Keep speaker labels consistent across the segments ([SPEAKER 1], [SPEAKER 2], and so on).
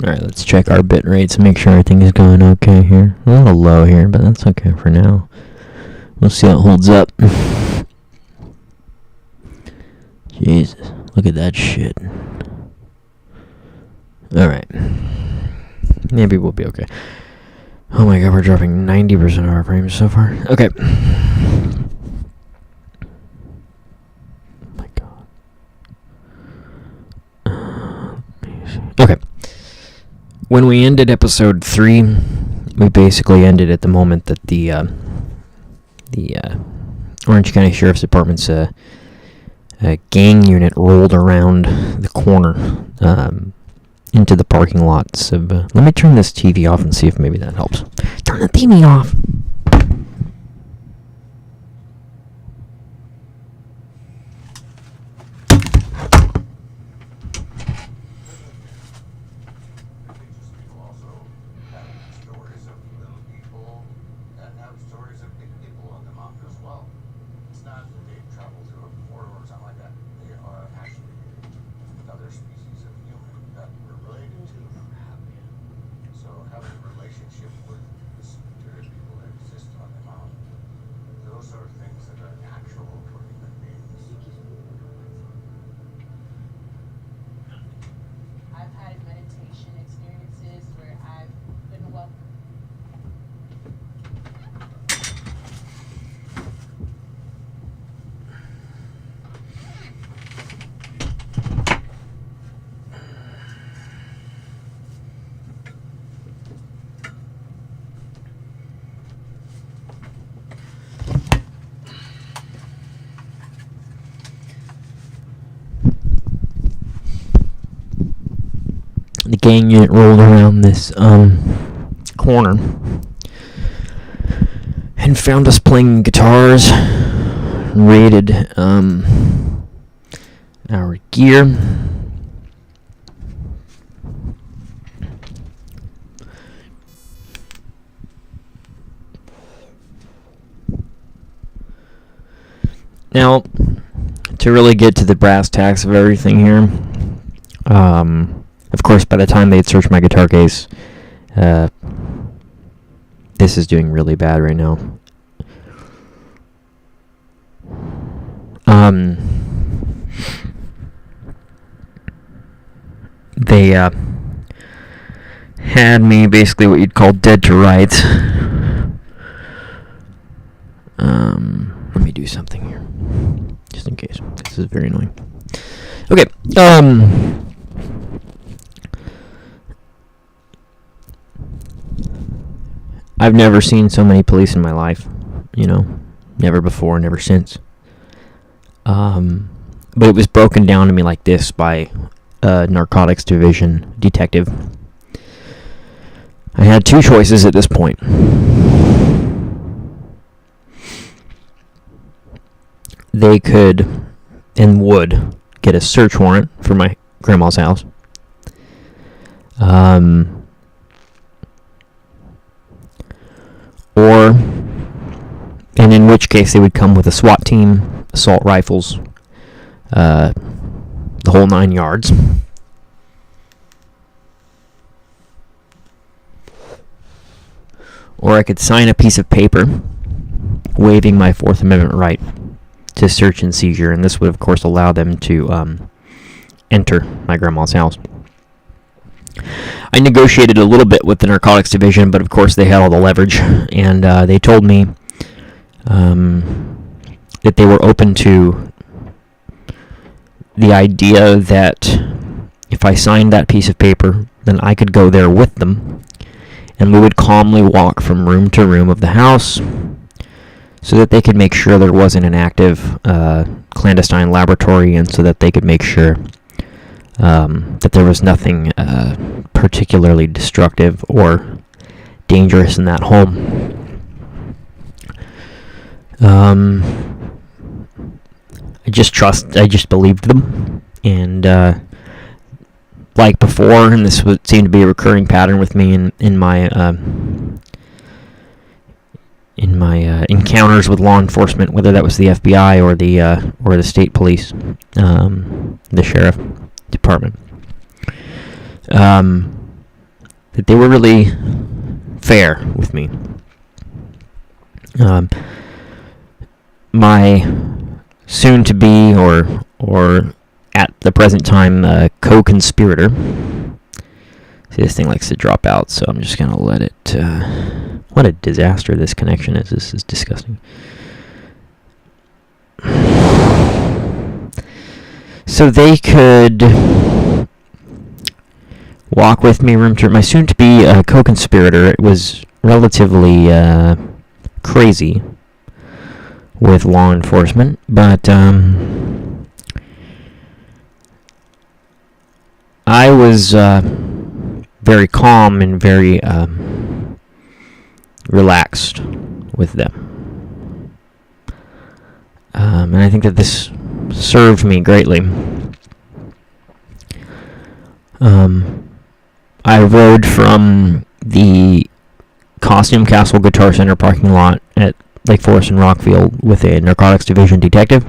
[SPEAKER 1] Alright, let's check our bit rates and make sure everything is going okay here. A little low here, but that's okay for now. We'll see how it holds up. Jesus, look at that shit. Alright. Maybe we'll be okay. Oh my god, we're dropping 90% of our frames so far. Okay. Oh my god. Okay. When we ended episode 3, we basically ended at the moment that the Orange County Sheriff's Department's gang unit rolled around the corner into the parking lots of... let me turn this TV off and see if maybe that helps. Turn the TV off! The gang unit rolled around this corner and found us playing guitars, raided our gear. Now, to really get to the brass tacks of everything here, of course, by the time they'd searched my guitar case, this is doing really bad right now. They had me basically what you'd call dead to rights. Let me do something here, just in case. This is very annoying. Okay, I've never seen so many police in my life, you know, never before, never since. But it was broken down to me like this by a narcotics division detective. I had two choices at this point. They could and would get a search warrant for my grandma's house. Or, and in which case they would come with a SWAT team, assault rifles, the whole 9 yards. Or I could sign a piece of paper waiving my Fourth Amendment right to search and seizure, and this would of course allow them to enter my grandma's house. I negotiated a little bit with the narcotics division, but of course they had all the leverage, and they told me that they were open to the idea that if I signed that piece of paper, then I could go there with them, and we would calmly walk from room to room of the house so that they could make sure there wasn't an active clandestine laboratory, and so that they could make sure that there was nothing particularly destructive or dangerous in that home. I just believed them, and like before, and this would seem to be a recurring pattern with me in my encounters with law enforcement, whether that was the FBI or the state police, the sheriff department. that they were really fair with me. My soon-to-be, or at the present time, co-conspirator. See, this thing likes to drop out, so I'm just going to let it... what a disaster this connection is. This is disgusting. So they could walk with me room to room. My soon-to-be co-conspirator was relatively crazy with law enforcement, but I was very calm and very relaxed with them. And I think that this served me greatly. I rode from the Costume Castle Guitar Center parking lot at Lake Forest and Rockfield with a Narcotics Division detective.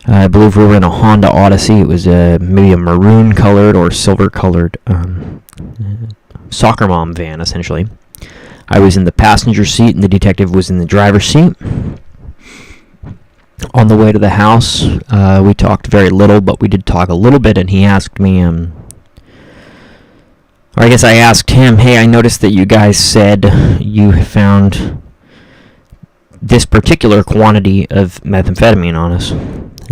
[SPEAKER 1] I believe we were in a Honda Odyssey. It was maybe a maroon-colored or silver-colored soccer mom van, essentially. I was in the passenger seat, and the detective was in the driver's seat. On the way to the house, we talked very little, but we did talk a little bit, and he asked me, or I guess I asked him, hey, I noticed that you guys said you found this particular quantity of methamphetamine on us.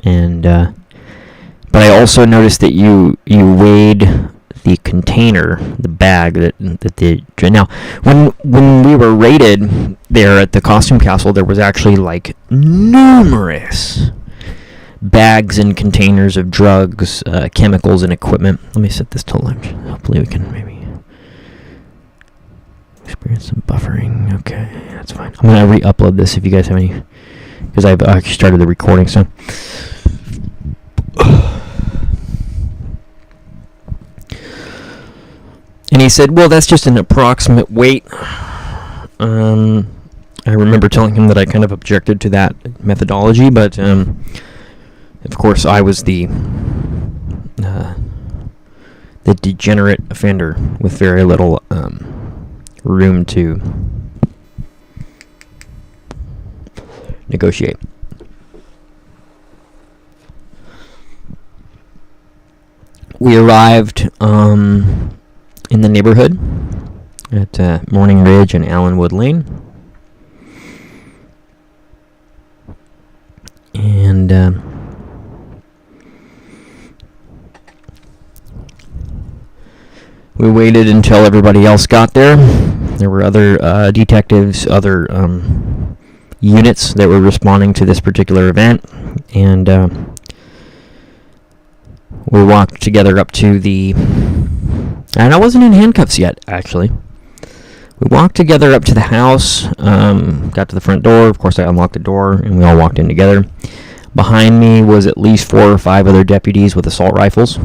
[SPEAKER 1] And but I also noticed that you weighed the container, the bag that the... Now, when we were raided there at the Costume Castle, there was actually like numerous bags and containers of drugs, chemicals, and equipment. Let me set this to lunch. Hopefully we can maybe experience some buffering. Okay, that's fine. I'm going to re-upload this if you guys have any, because I've actually started the recording, so... And he said, well, that's just an approximate weight. I remember telling him that I kind of objected to that methodology, but of course I was the degenerate offender with very little room to negotiate. We arrived in the neighborhood at Morning Ridge and Allenwood Lane. And we waited until everybody else got there. There were other detectives, other units that were responding to this particular event. And we walked together up to the... And I wasn't in handcuffs yet, actually. We walked together up to the house, got to the front door. Of course, I unlocked the door, and we all walked in together. Behind me was at least 4 or 5 other deputies with assault rifles.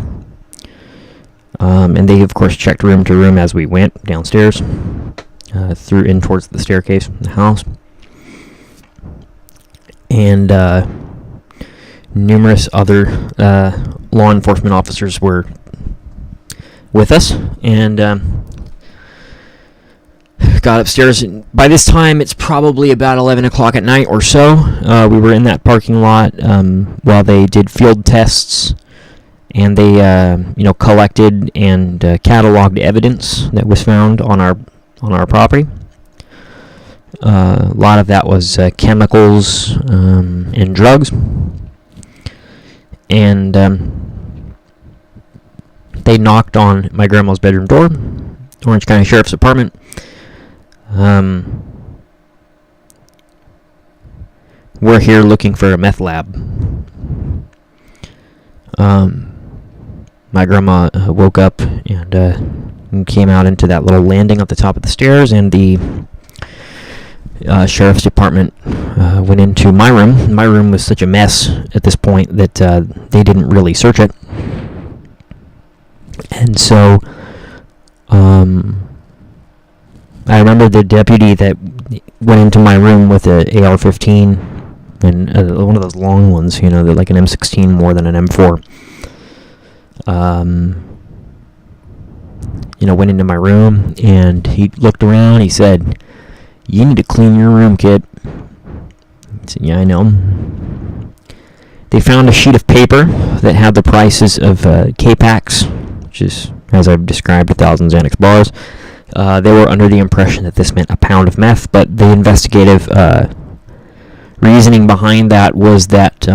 [SPEAKER 1] And they, of course, checked room to room as we went downstairs, through in towards the staircase in the house. And numerous other law enforcement officers were with us, and got upstairs. By this time, it's probably about 11 o'clock at night or so. We were in that parking lot while they did field tests, and they collected and cataloged evidence that was found on our property. A lot of that was chemicals and drugs, and they knocked on my grandma's bedroom door, Orange County Sheriff's Department. We're here looking for a meth lab. My grandma woke up and came out into that little landing at the top of the stairs, and the Sheriff's Department went into my room. My room was such a mess at this point that they didn't really search it. And so, I remember the deputy that went into my room with an AR-15 and one of those long ones, they're like an M16 more than an M4. went into my room, and he looked around. He said, "You need to clean your room, kid." I said, "Yeah, I know." They found a sheet of paper that had the prices of K-Packs, which is, as I've described, 1,000 Xanax bars. They were under the impression that this meant a pound of meth, but the investigative reasoning behind that was that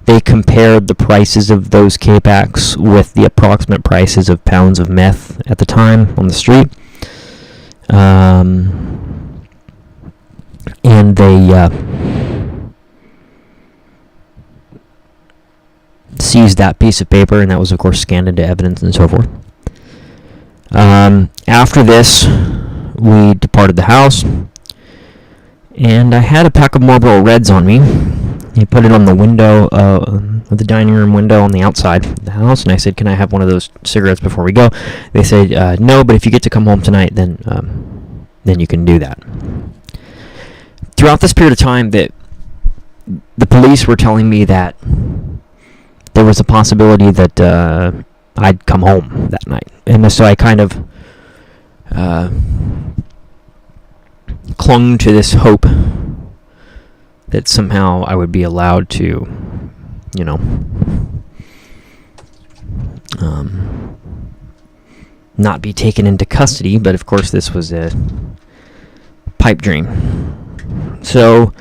[SPEAKER 1] they compared the prices of those K-Packs with the approximate prices of pounds of meth at the time on the street. And they seized that piece of paper, and that was, of course, scanned into evidence and so forth. After this, we departed the house, and I had a pack of Marlboro Reds on me. He put it on the window, the dining room window on the outside of the house, and I said, "Can I have one of those cigarettes before we go?" They said, "No, but if you get to come home tonight, then you can do that." Throughout this period of time, that the police were telling me that there was a possibility that I'd come home that night, and so I kind of clung to this hope that somehow I would be allowed to, not be taken into custody. But of course, this was a pipe dream. So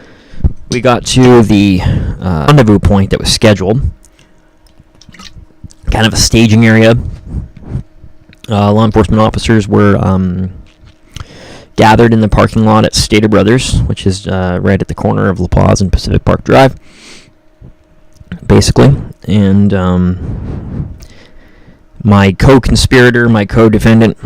[SPEAKER 1] we got to the rendezvous point that was scheduled. Kind of a staging area. Law enforcement officers were gathered in the parking lot at Stater Brothers, which is right at the corner of La Paz and Pacific Park Drive, basically. And my co-conspirator, my co-defendant,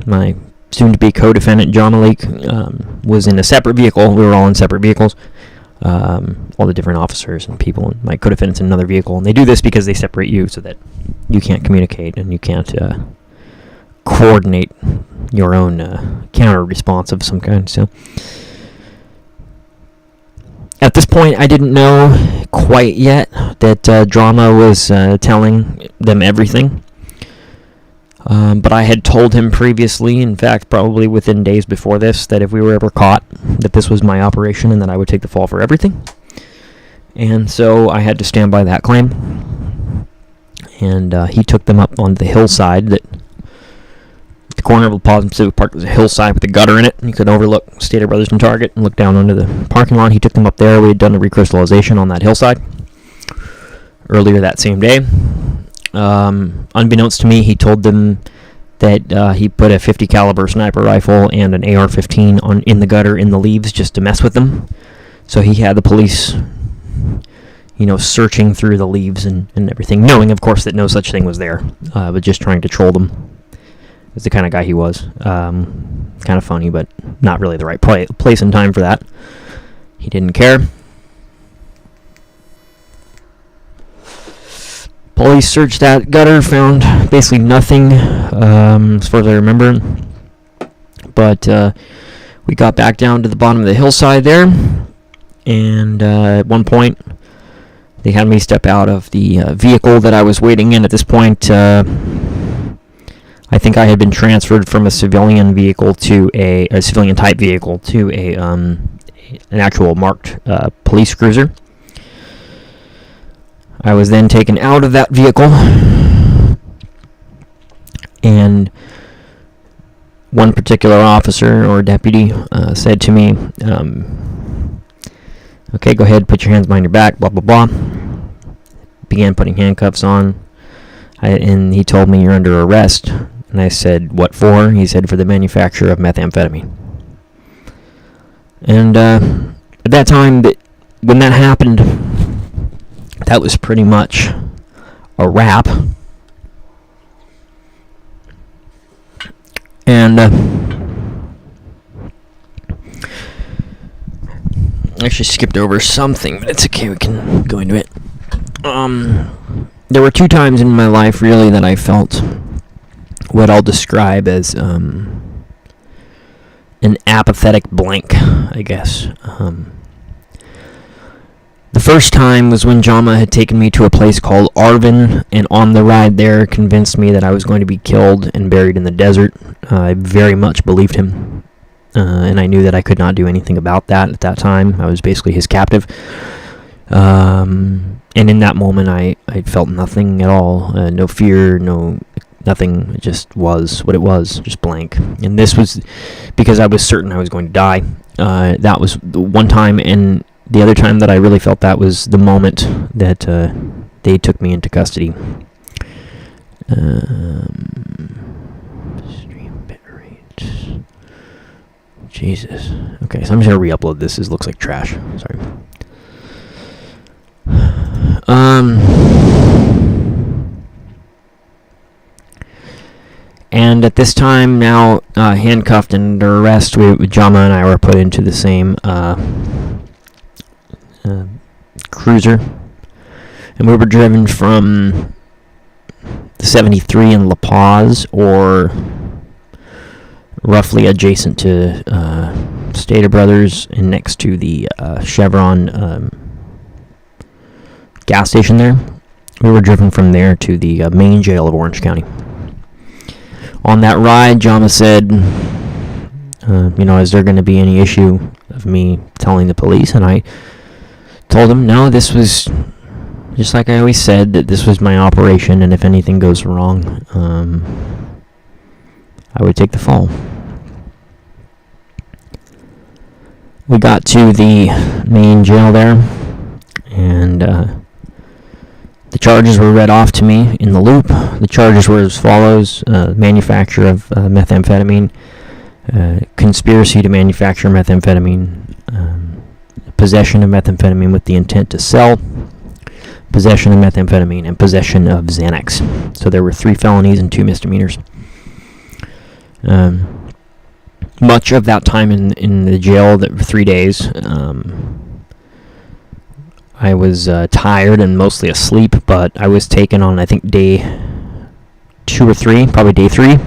[SPEAKER 1] my soon-to-be co-defendant, Jahmalik, was in a separate vehicle. We were all in separate vehicles. All the different officers and people, and my co-defendant's in another vehicle. And they do this because they separate you so that you can't communicate and you can't coordinate your own counter response of some kind. So at this point, I didn't know quite yet that Drama was telling them everything. But I had told him previously, in fact, probably within days before this, that if we were ever caught, that this was my operation and that I would take the fall for everything. And so I had to stand by that claim. And he took them up on the hillside. That the corner of La Paz and Pacific Park was a hillside with a gutter in it. And you could overlook Stater Brothers and Target and look down onto the parking lot. He took them up there. We had done a recrystallization on that hillside earlier that same day. Unbeknownst to me, he told them that he put a 50 caliber sniper rifle and an AR-15 in the gutter in the leaves just to mess with them. So he had the police, searching through the leaves and everything, knowing, of course, that no such thing was there, but just trying to troll them. That's the kind of guy he was. Kind of funny, but not really the right place and time for that. He didn't care. Police searched that gutter, found basically nothing, as far as I remember. But we got back down to the bottom of the hillside there, and at one point, they had me step out of the vehicle that I was waiting in. At this point, I think I had been transferred from a civilian vehicle to a civilian-type vehicle to an actual marked police cruiser. I was then taken out of that vehicle, and one particular officer or deputy said to me, "Okay, go ahead, put your hands behind your back, blah, blah, blah." Began putting handcuffs on, and he told me, "You're under arrest." And I said, "What for?" He said, "For the manufacture of methamphetamine." And at that time, when that happened, that was pretty much a wrap. And I actually skipped over something, but it's okay, we can go into it. There were two times in my life, really, that I felt what I'll describe as an apathetic blank, I guess. The first time was when Jama had taken me to a place called Arvin, and on the ride there convinced me that I was going to be killed and buried in the desert. I very much believed him, and I knew that I could not do anything about that at that time. I was basically his captive. And in that moment, I felt nothing at all. No fear, nothing. It just was what it was, just blank. And this was because I was certain I was going to die. That was the one time, and the other time that I really felt that was the moment that they took me into custody. Stream bitrate. Jesus. Okay, so I'm just going to re-upload this. This looks like trash. Sorry. And at this time, now handcuffed and under arrest, Jama and I were put into the same cruiser, and we were driven from the 73 in La Paz, or roughly adjacent to Stater Brothers and next to the Chevron gas station there. We were driven from there to the main jail of Orange County. On that ride, Jama said, is there going to be any issue of me telling the police? And I told him, no, this was, just like I always said, that this was my operation, and if anything goes wrong, I would take the fall. We got to the main jail there, and the charges were read off to me in the loop. The charges were as follows: manufacture of methamphetamine, conspiracy to manufacture methamphetamine, possession of methamphetamine with the intent to sell, possession of methamphetamine, and possession of Xanax. So there were 3 felonies and 2 misdemeanors. Much of that time in the jail, that 3 days, I was tired and mostly asleep, but I was taken on, I think, day 2 or 3, probably day 3.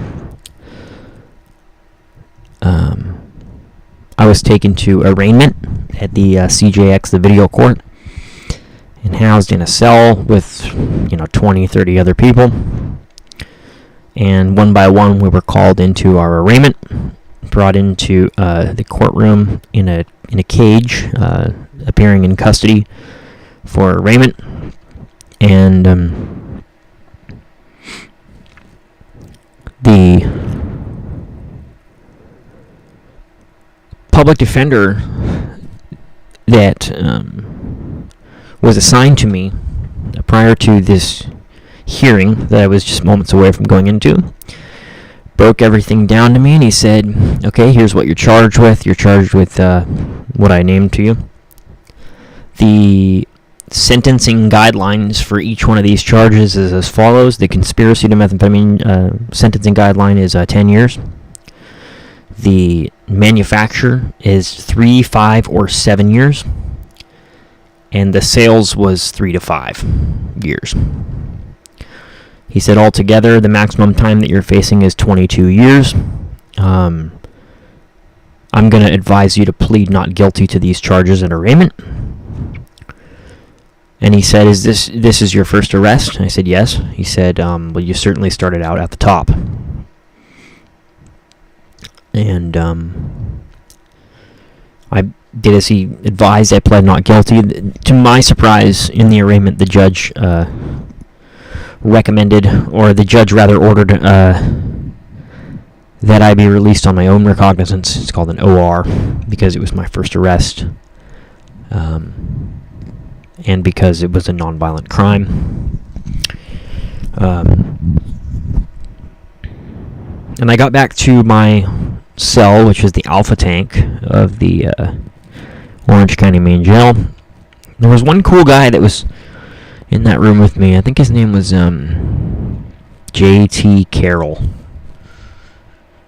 [SPEAKER 1] I was taken to arraignment at the CJX, the video court, and housed in a cell with, 20, 30 other people. And one by one, we were called into our arraignment, brought into the courtroom in a cage, appearing in custody for arraignment. And the public defender that was assigned to me prior to this hearing that I was just moments away from going into broke everything down to me, and he said, okay, here's what you're charged with. You're charged with what I named to you. The sentencing guidelines for each one of these charges is as follows. The conspiracy to methamphetamine sentencing guideline is 10 years. The manufacture is 3, 5, or 7 years. And the sales was 3 to 5 years. He said altogether the maximum time that you're facing is 22 years. I'm going to advise you to plead not guilty to these charges at arraignment. And he said, this is your first arrest? And I said, yes. He said, well, you certainly started out at the top. And I did as he advised. I pled not guilty. To my surprise, in the arraignment, the judge recommended, or the judge rather ordered, that I be released on my own recognizance. It's called an OR, because it was my first arrest, and because it was a nonviolent crime. And I got back to my cell, which is the Alpha Tank of the Orange County main jail. There was one cool guy that was in that room with me. I think his name was J.T. Carroll.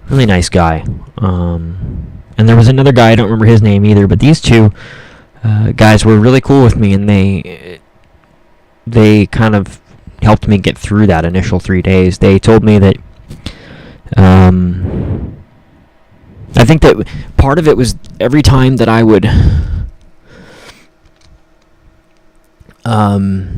[SPEAKER 1] Really nice guy. And there was another guy, I don't remember his name either, but these two guys were really cool with me, and they kind of helped me get through that initial 3 days. They told me that I think that part of it was every time that I would Every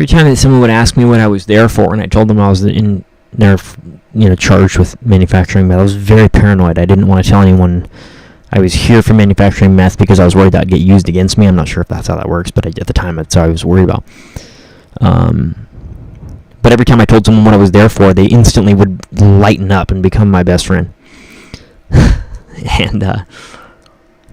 [SPEAKER 1] time that someone would ask me what I was there for, and I told them I was in there, charged with manufacturing meth, I was very paranoid. I didn't want to tell anyone I was here for manufacturing meth because I was worried that would get used against me. I'm not sure if that's how that works, but at the time, that's how I was worried about. But every time I told someone what I was there for, they instantly would lighten up and become my best friend. And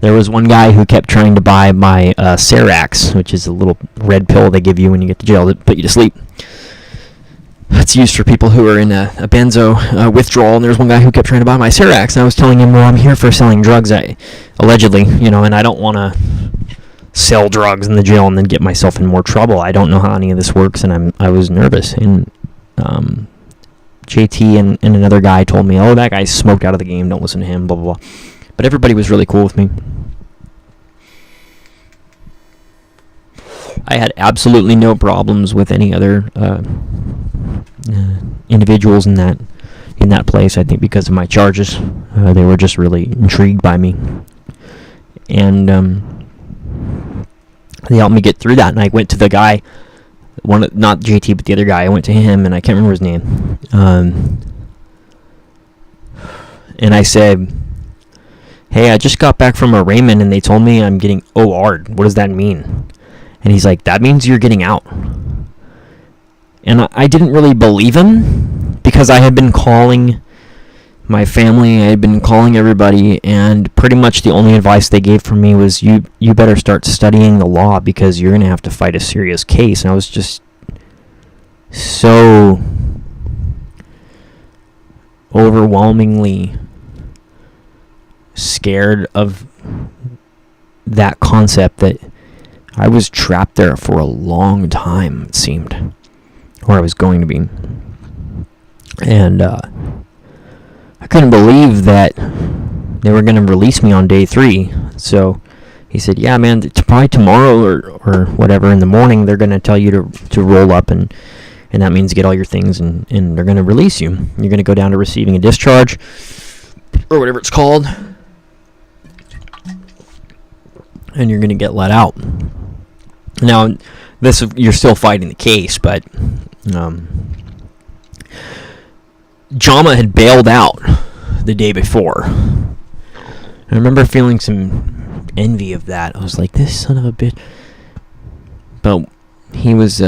[SPEAKER 1] there was one guy who kept trying to buy my Serax, which is a little red pill they give you when you get to jail to put you to sleep. It's used for people who are in a benzo withdrawal, and there's one guy who kept trying to buy my Serax, and I was telling him, well, I'm here for selling drugs, allegedly, and I don't want to sell drugs in the jail and then get myself in more trouble. I don't know how any of this works, and I was nervous, and JT and another guy told me, oh, that guy's smoked out of the game, don't listen to him, blah, blah, blah. But everybody was really cool with me. I had absolutely no problems with any other individuals in that place. I think because of my charges, they were just really intrigued by me, and they helped me get through that. And I went to the guy, not JT, but the other guy. I went to him, and I can't remember his name. And I said, hey, I just got back from arraignment, and they told me I'm getting OR'd. What does that mean? And he's like, that means you're getting out. And I didn't really believe him, because I had been calling my family, I had been calling everybody, and pretty much the only advice they gave for me was, you better start studying the law, because you're going to have to fight a serious case. And I was just so overwhelmingly scared of that concept that I was trapped there for a long time, it seemed, or I was going to be. And I couldn't believe that they were going to release me on day 3. So he said, yeah, man, probably tomorrow or whatever in the morning, they're going to tell you to roll up, and that means get all your things, and they're going to release you. You're going to go down to receiving a discharge, or whatever it's called, and you're going to get let out. Now, you're still fighting the case, but Jama had bailed out the day before. I remember feeling some envy of that. I was like, this son of a bitch. But he was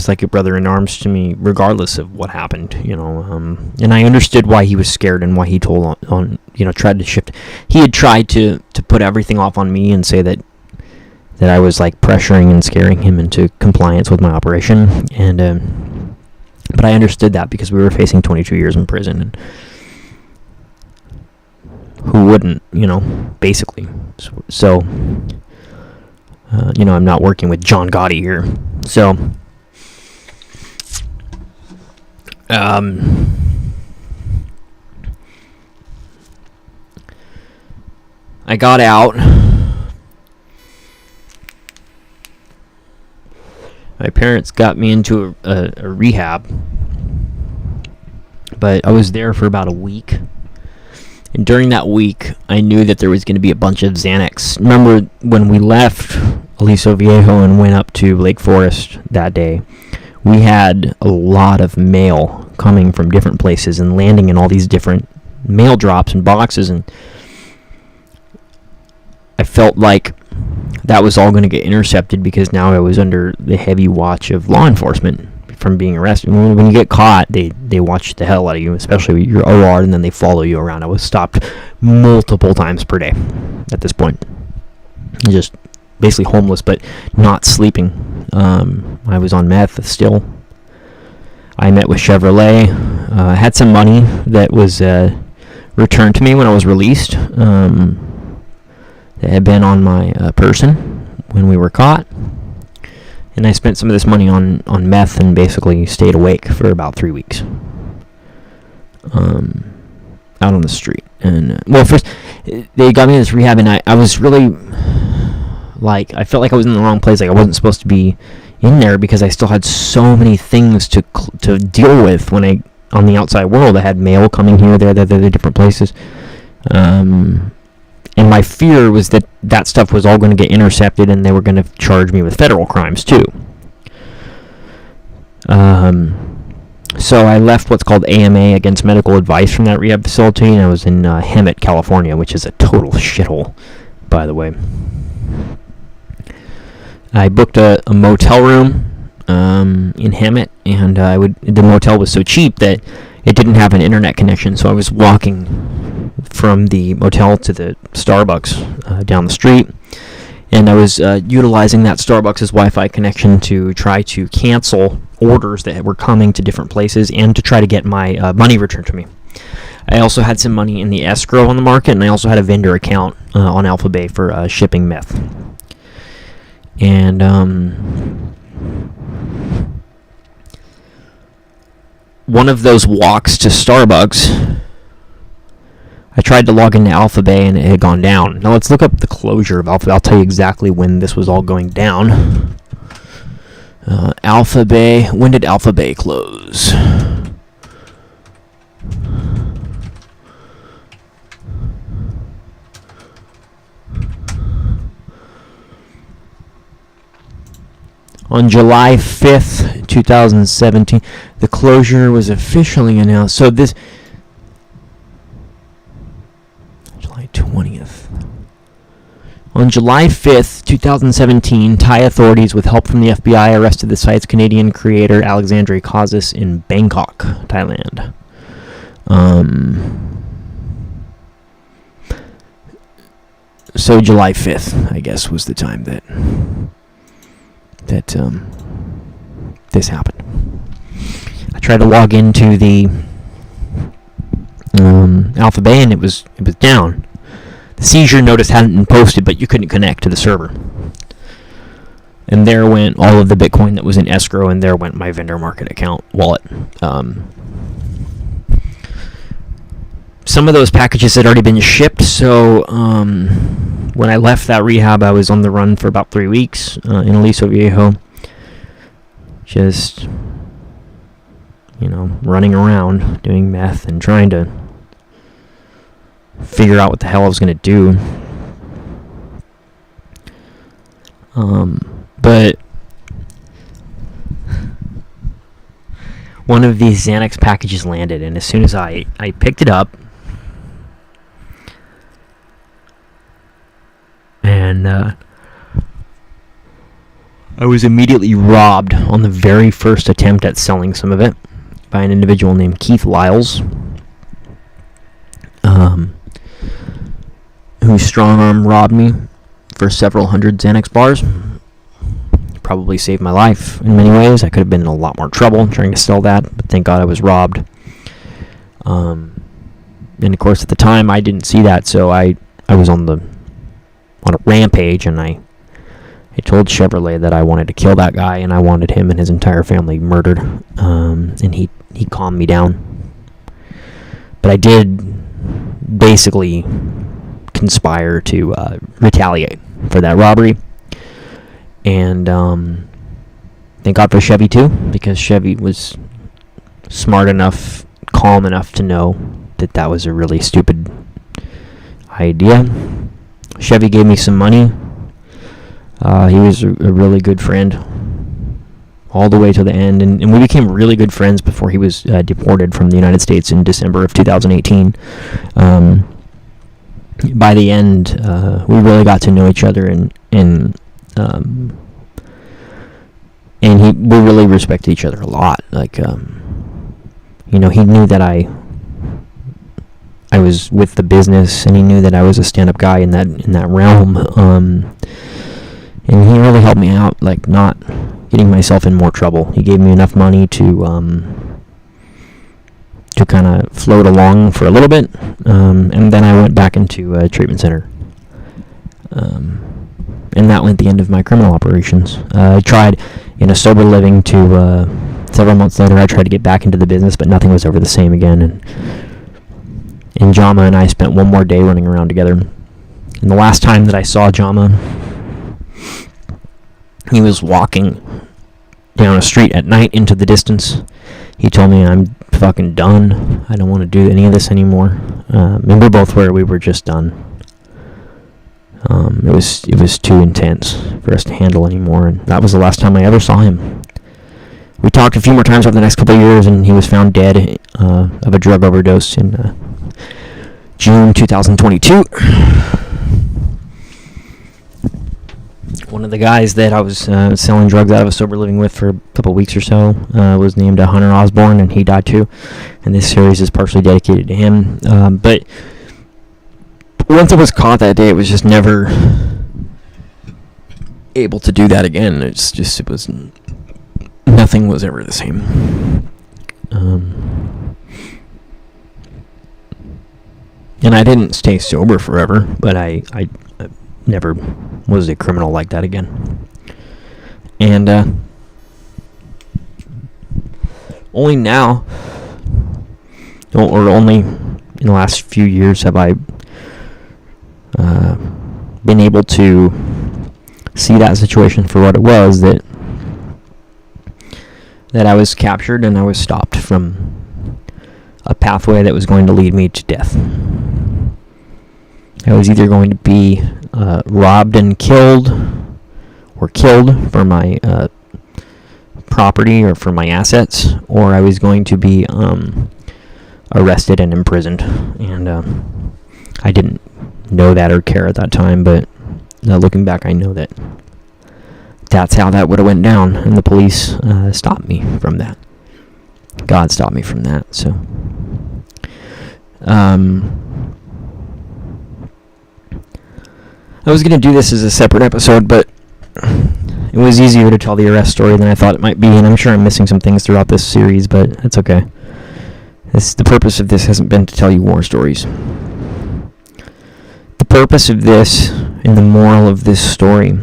[SPEAKER 1] like a brother in arms to me, regardless of what happened, and I understood why he was scared and why he tried to shift. He had tried to put everything off on me and say that I was like pressuring and scaring him into compliance with my operation, and but I understood that because we were facing 22 years in prison, and who wouldn't, basically. So, I'm not working with John Gotti here, so. I got out. My parents got me into a rehab, but I was there for about a week. And during that week, I knew that there was going to be a bunch of Xanax. Remember when we left Aliso Viejo and went up to Lake Forest that day, we had a lot of mail coming from different places and landing in all these different mail drops and boxes, and I felt like that was all going to get intercepted because now I was under the heavy watch of law enforcement from being arrested. When you get caught, they watch the hell out of you, especially your OR, and then they follow you around. I was stopped multiple times per day at this point. Just basically homeless, but not sleeping. I was on meth still. I met with Chevrolet. I had some money that was returned to me when I was released. That had been on my person when we were caught. And I spent some of this money on meth and basically stayed awake for about 3 weeks. Out on the street. And, first, they got me in this rehab, and I was really, I felt like I was in the wrong place. Like, I wasn't supposed to be in there because I still had so many things to deal with when I on the outside world. I had mail coming here, there, different places. And my fear was that that stuff was all going to get intercepted and they were going to charge me with federal crimes too. So I left what's called AMA, against medical advice, from that rehab facility, and I was in Hemet, California, which is a total shithole, by the way. I booked a motel room in Hemet, and the motel was so cheap that it didn't have an internet connection, so I was walking from the motel to the Starbucks down the street, and I was utilizing that Starbucks' Wi-Fi connection to try to cancel orders that were coming to different places and to try to get my money returned to me. I also had some money in the escrow on the market, and I also had a vendor account on Alphabay for shipping meth. And one of those walks to Starbucks, I tried to log into Alphabay and it had gone down. Now let's look up the closure of Alphabay. I'll tell you exactly when this was all going down. Alphabay. When did Alphabay close? On July 5th, 2017, the closure was officially announced. So this... July 20th. On July 5th, 2017, Thai authorities, with help from the FBI, arrested the site's Canadian creator, Alexandre Kazis, in Bangkok, Thailand. So July 5th, I guess, was the time that this happened. I tried to log into the Alphabay, and it was down. The seizure notice hadn't been posted, but you couldn't connect to the server. And there went all of the Bitcoin that was in escrow, and there went my vendor market account wallet. Some of those packages had already been shipped, so when I left that rehab, I was on the run for about 3 weeks in Aliso Viejo. Just, running around, doing meth, and trying to figure out what the hell I was going to do. But one of these Xanax packages landed, and as soon as I picked it up, and I was immediately robbed on the very first attempt at selling some of it by an individual named Keith Lyles, who strong-arm robbed me for several hundred Xanax bars. Probably saved my life in many ways. I could have been in a lot more trouble trying to sell that, but thank God I was robbed. And of course, at the time, I didn't see that, so I was on a rampage, and I told Chevrolet that I wanted to kill that guy, and I wanted him and his entire family murdered. And he calmed me down. But I did basically conspire to retaliate for that robbery. And thank God for Chevy too, because Chevy was smart enough, calm enough to know that that was a really stupid idea. Chevy gave me some money. He was a really good friend all the way to the end, and we became really good friends before he was deported from the United States in December of 2018. By the end, we really got to know each other, and we really respected each other a lot. Like, he knew that I was with the business, and he knew that I was a stand-up guy in that realm. And he really helped me out, like not getting myself in more trouble. He gave me enough money to kind of float along for a little bit, and then I went back into a treatment center. And that went the end of my criminal operations. I tried in a sober living to, several months later, I tried to get back into the business, but nothing was ever the same again. And Jama and I spent one more day running around together. And the last time that I saw Jama, he was walking down a street at night into the distance. He told me, I'm fucking done. I don't want to do any of this anymore. And we're both where we were just done. It was too intense for us to handle anymore, and that was the last time I ever saw him. We talked a few more times over the next couple of years, and he was found dead of a drug overdose in June 2022. One of the guys that I was selling drugs out of a sober living with for a couple of weeks or so was named Hunter Osborne, and he died too. And this series is partially dedicated to him. But once I was caught that day, it was just never able to do that again. Nothing was ever the same. And I didn't stay sober forever, but I never was a criminal like that again. And only now, or only in the last few years, have I been able to see that situation for what it was, that I was captured and I was stopped from a pathway that was going to lead me to death. I was either going to be robbed and killed, or killed for my property or for my assets, or I was going to be arrested and imprisoned. And I didn't know that or care at that time, but looking back, I know that that's how that would have went down, and the police stopped me from that. God stopped me from that. So I was going to do this as a separate episode, but it was easier to tell the arrest story than I thought it might be, and I'm sure I'm missing some things throughout this series, but it's okay. The purpose of this hasn't been to tell you war stories. The purpose of this, and the moral of this story,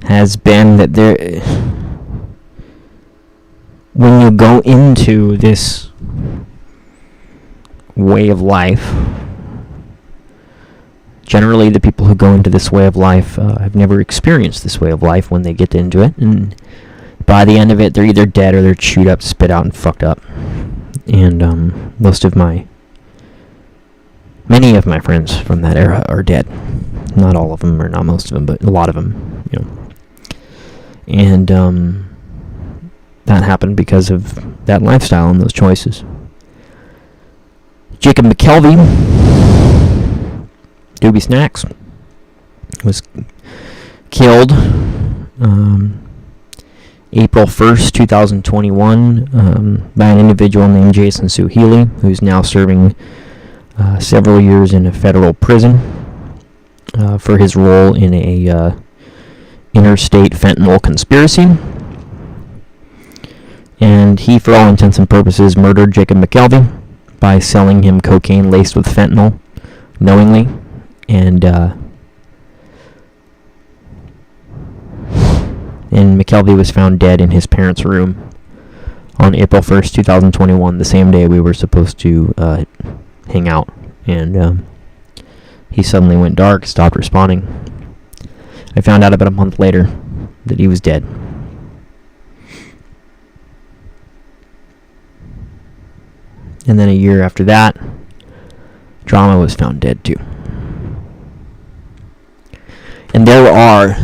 [SPEAKER 1] has been that when you go into this way of life, generally the people who go into this way of life have never experienced this way of life when they get into it, and by the end of it, they're either dead or they're chewed up, spit out, and fucked up. And many of my friends from that era are dead. Not all of them, or not most of them, but a lot of them, And that happened because of that lifestyle and those choices. Jacob McKelvie, Doobie Snacks, was killed April 1st, 2021 by an individual named Jason Sue Healy, who's now serving several years in a federal prison for his role in a interstate fentanyl conspiracy. And he, for all intents and purposes, murdered Jacob McKelvie by selling him cocaine laced with fentanyl knowingly. And McKelvie was found dead in his parents' room on April 1st, 2021, the same day we were supposed to hang out. And he suddenly went dark, stopped responding. I found out about a month later that he was dead. And then a year after that, Drama was found dead too. And there are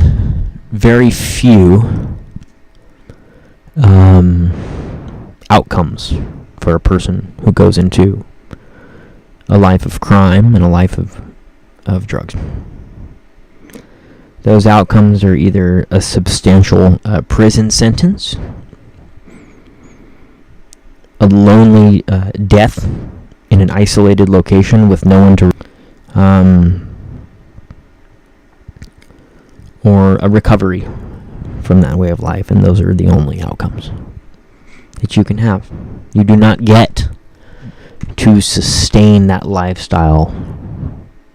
[SPEAKER 1] very few outcomes for a person who goes into a life of crime and a life of drugs. Those outcomes are either a substantial prison sentence, a lonely death in an isolated location with no one to, or a recovery from that way of life, and those are the only outcomes that you can have. You do not get to sustain that lifestyle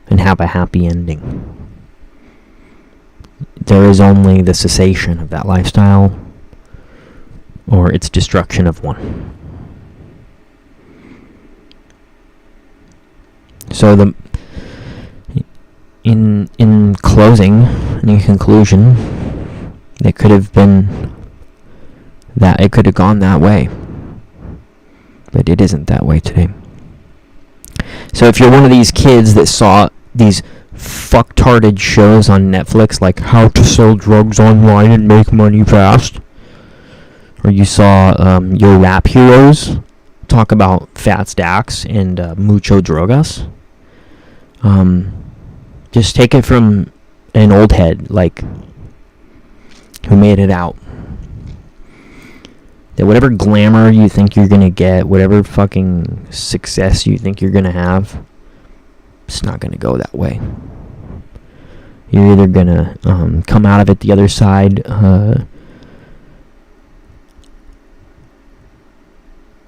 [SPEAKER 1] and have a happy ending. There is only the cessation of that lifestyle or its destruction of one. So in closing, in conclusion, it could have been that it could have gone that way. But it isn't that way today. So if you're one of these kids that saw these fucktarded shows on Netflix like How to Sell Drugs Online and Make Money Fast, or you saw your rap heroes talk about fat stacks and mucho drogas, just take it from an old head like who made it out. That whatever glamour you think you're going to get, whatever fucking success you think you're going to have, it's not going to go that way. You're either going to come out of it the other side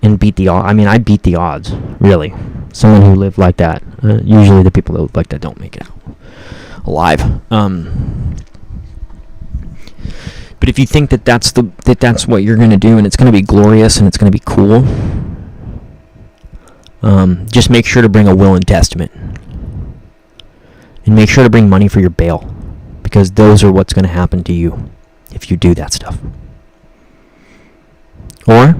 [SPEAKER 1] and beat the odds. I mean, I beat the odds, really. Someone who lived like that. Usually the people that live like that don't make it out alive. But if you think that that's what you're going to do and it's going to be glorious and it's going to be cool, just make sure to bring a will and testament. And make sure to bring money for your bail, because those are what's going to happen to you if you do that stuff. Or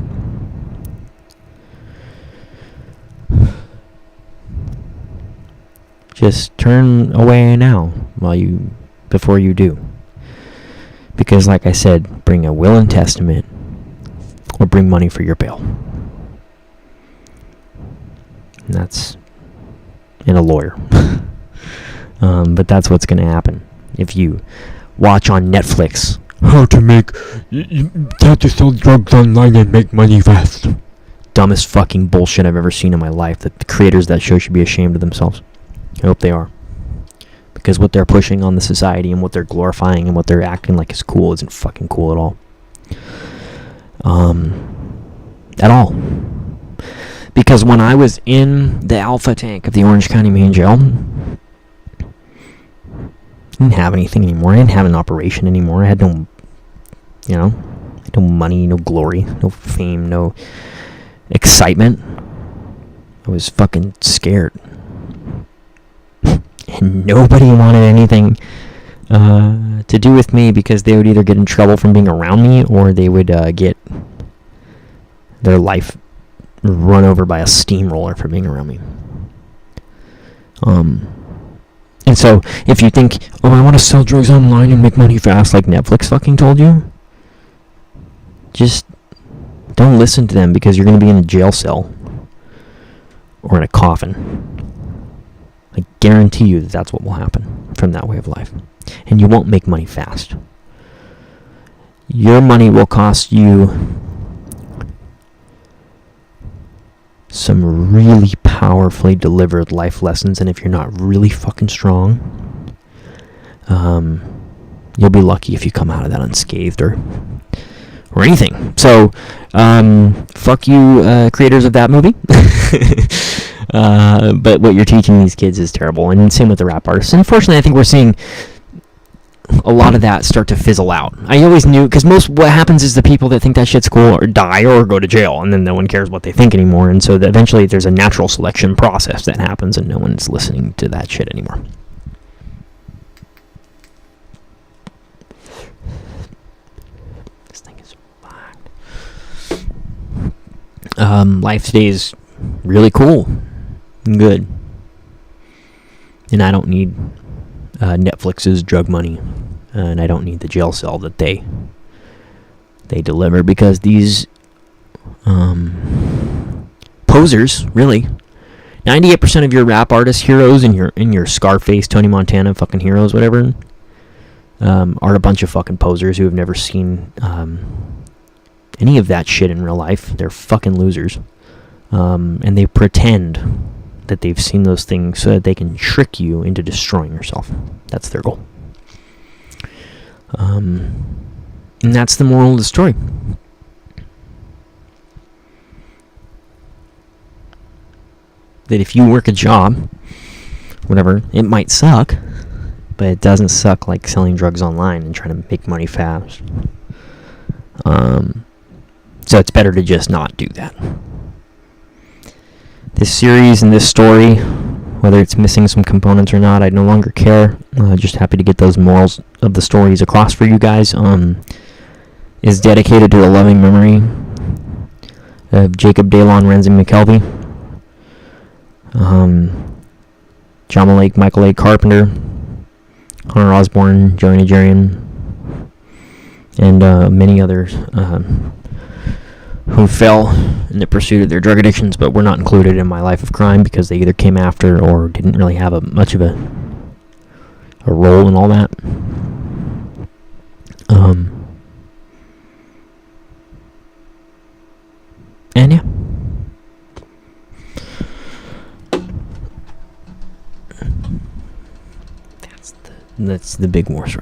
[SPEAKER 1] just turn away now before you do. Because like I said, bring a will and testament or bring money for your bail. And that's in a lawyer. But that's what's going to happen if you watch on Netflix how to sell drugs online and make money fast. Dumbest fucking bullshit I've ever seen in my life. That the creators of that show should be ashamed of themselves. I hope they are. Because what they're pushing on the society and what they're glorifying and what they're acting like is cool isn't fucking cool at all. At all. Because when I was in the Alpha tank of the Orange County Main Jail, I didn't have anything anymore. I didn't have an operation anymore. I had no money, no glory, no fame, no excitement. I was fucking scared. And nobody wanted anything to do with me because they would either get in trouble from being around me or they would get their life run over by a steamroller for being around me. And so if you think, I want to sell drugs online and make money fast like Netflix fucking told you, just don't listen to them, because you're going to be in a jail cell or in a coffin. I guarantee you that that's what will happen from that way of life. And you won't make money fast. Your money will cost you some really powerfully delivered life lessons, and if you're not really fucking strong, you'll be lucky if you come out of that unscathed or anything. So, fuck you, creators of that movie. But what you're teaching these kids is terrible, and same with the rap artists. And unfortunately, I think we're seeing a lot of that start to fizzle out. I always knew, because what happens is the people that think that shit's cool or die or go to jail, and then no one cares what they think anymore, and so eventually there's a natural selection process that happens, and no one's listening to that shit anymore. This thing is fucked. Life today is really cool and good, and I don't need Netflix's drug money, and I don't need the jail cell that they deliver, because these posers, really, 98% of your rap artist heroes and your Scarface, Tony Montana fucking heroes, whatever, are a bunch of fucking posers who have never seen any of that shit in real life. They're fucking losers. And they pretend that they've seen those things so that they can trick you into destroying yourself. That's their goal. And that's the moral of the story. That if you work a job, whatever, it might suck, but it doesn't suck like selling drugs online and trying to make money fast. So it's better to just not do that. This series and this story, whether it's missing some components or not, I no longer care. Just happy to get those morals of the stories across for you guys. Is dedicated to a loving memory Jacob Dalon, Renzi McKelvie, Jahmalik Michael A. Carpenter, Hunter Osborne, Joey Najarian, and many others who fell in the pursuit of their drug addictions, but were not included in my life of crime because they either came after or didn't really have much of a role in all that. And yeah. That's the big war story.